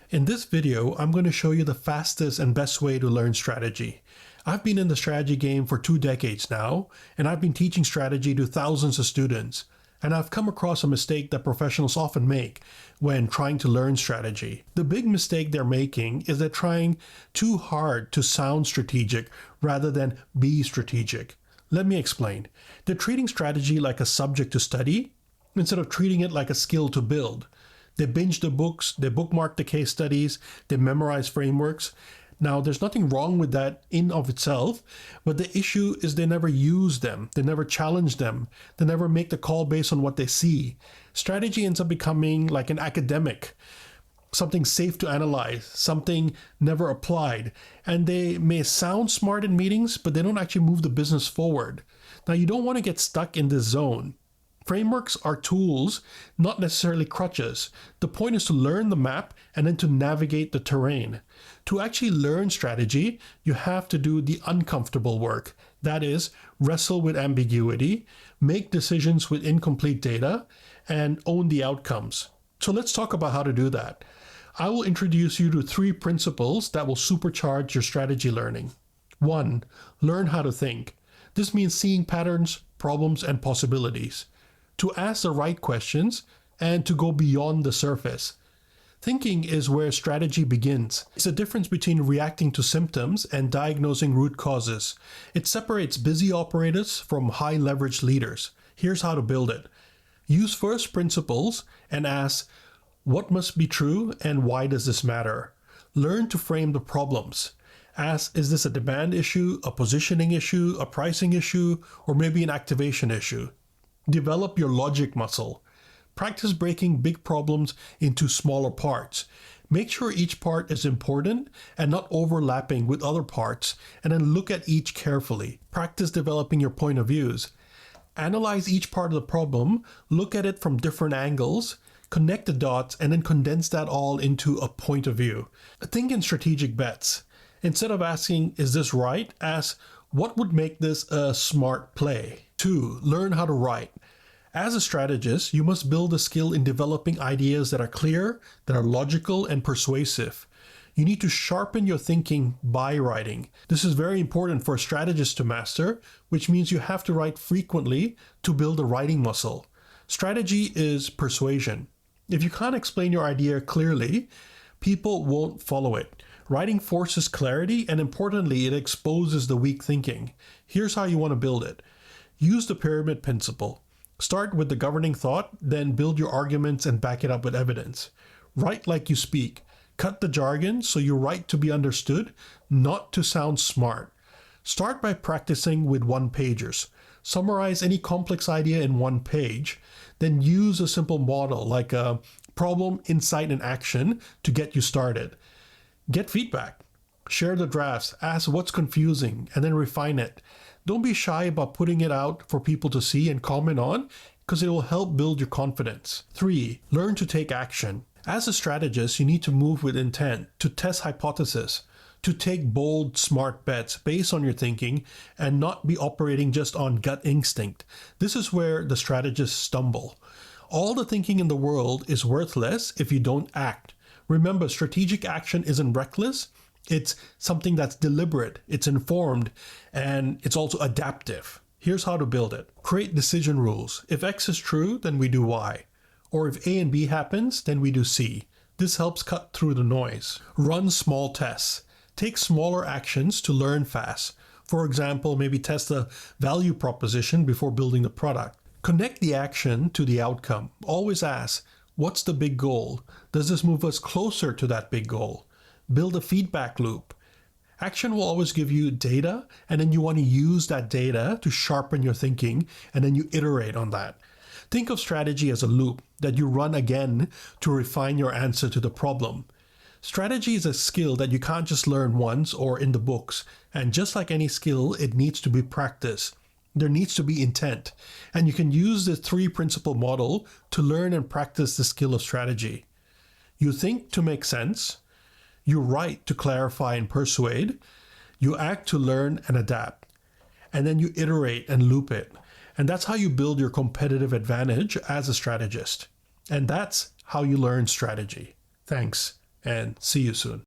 In this video, I'm going to show you the fastest and best way to learn strategy. I've been in the strategy game for 2 decades now, and I've been teaching strategy to thousands of students. And I've come across a mistake that professionals often make when trying to learn strategy. The big mistake they're making is they're trying too hard to sound strategic rather than be strategic. Let me explain. They're treating strategy like a subject to study instead of treating it like a skill to build. They binge the books, they bookmark the case studies, they memorize frameworks. Now, there's nothing wrong with that in of itself, but the issue is they never use them, they never challenge them, they never make the call based on what they see. Strategy ends up becoming like an academic, something safe to analyze, something never applied. And they may sound smart in meetings, but they don't actually move the business forward. Now, you don't want to get stuck in this zone. Frameworks are tools, not necessarily crutches. The point is to learn the map and then to navigate the terrain. To actually learn strategy, you have to do the uncomfortable work. That is, wrestle with ambiguity, make decisions with incomplete data, and own the outcomes. So let's talk about how to do that. I will introduce you to 3 principles that will supercharge your strategy learning. 1. Learn how to think. This means seeing patterns, problems, and possibilities. To ask the right questions and to go beyond the surface. Thinking is where strategy begins. It's the difference between reacting to symptoms and diagnosing root causes. It separates busy operators from high leverage leaders. Here's how to build it. Use first principles and ask, what must be true and why does this matter? Learn to frame the problems. Ask, is this a demand issue, a positioning issue, a pricing issue, or maybe an activation issue? Develop your logic muscle. Practice breaking big problems into smaller parts. Make sure each part is important and not overlapping with other parts, and then look at each carefully. Practice developing your point of views. Analyze each part of the problem, look at it from different angles, connect the dots, and then condense that all into a point of view. Think in strategic bets. Instead of asking, is this right? Ask, what would make this a smart play? 2. Learn how to write. As a strategist, you must build a skill in developing ideas that are clear, that are logical, and persuasive. You need to sharpen your thinking by writing. This is very important for a strategist to master, which means you have to write frequently to build a writing muscle. Strategy is persuasion. If you can't explain your idea clearly, people won't follow it. Writing forces clarity, and importantly, it exposes the weak thinking. Here's how you want to build it. Use the pyramid principle. Start with the governing thought, then build your arguments and back it up with evidence. Write like you speak. Cut the jargon so you write to be understood, not to sound smart. Start by practicing with one-pagers. Summarize any complex idea in 1 page, then use a simple model like a problem, insight, and action to get you started. Get feedback. Share the drafts, ask what's confusing, and then refine it. Don't be shy about putting it out for people to see and comment on, because it will help build your confidence. 3. Learn to take action. As a strategist, you need to move with intent, to test hypotheses, to take bold, smart bets based on your thinking, and not be operating just on gut instinct. This is where the strategists stumble. All the thinking in the world is worthless if you don't act. Remember, strategic action isn't reckless. It's something that's deliberate, it's informed, and it's also adaptive. Here's how to build it. Create decision rules. If X is true, then we do Y. Or if A and B happens, then we do C. This helps cut through the noise. Run small tests. Take smaller actions to learn fast. For example, maybe test a value proposition before building the product. Connect the action to the outcome. Always ask, what's the big goal? Does this move us closer to that big goal? Build a feedback loop. Action will always give you data, and then you want to use that data to sharpen your thinking, and then you iterate on that. Think of strategy as a loop that you run again to refine your answer to the problem. Strategy is a skill that you can't just learn once or in the books, and just like any skill, it needs to be practiced. There needs to be intent, and you can use the 3 principle model to learn and practice the skill of strategy. You think to make sense. You write to clarify and persuade. You act to learn and adapt. And then you iterate and loop it. And that's how you build your competitive advantage as a strategist. And that's how you learn strategy. Thanks. and see you soon.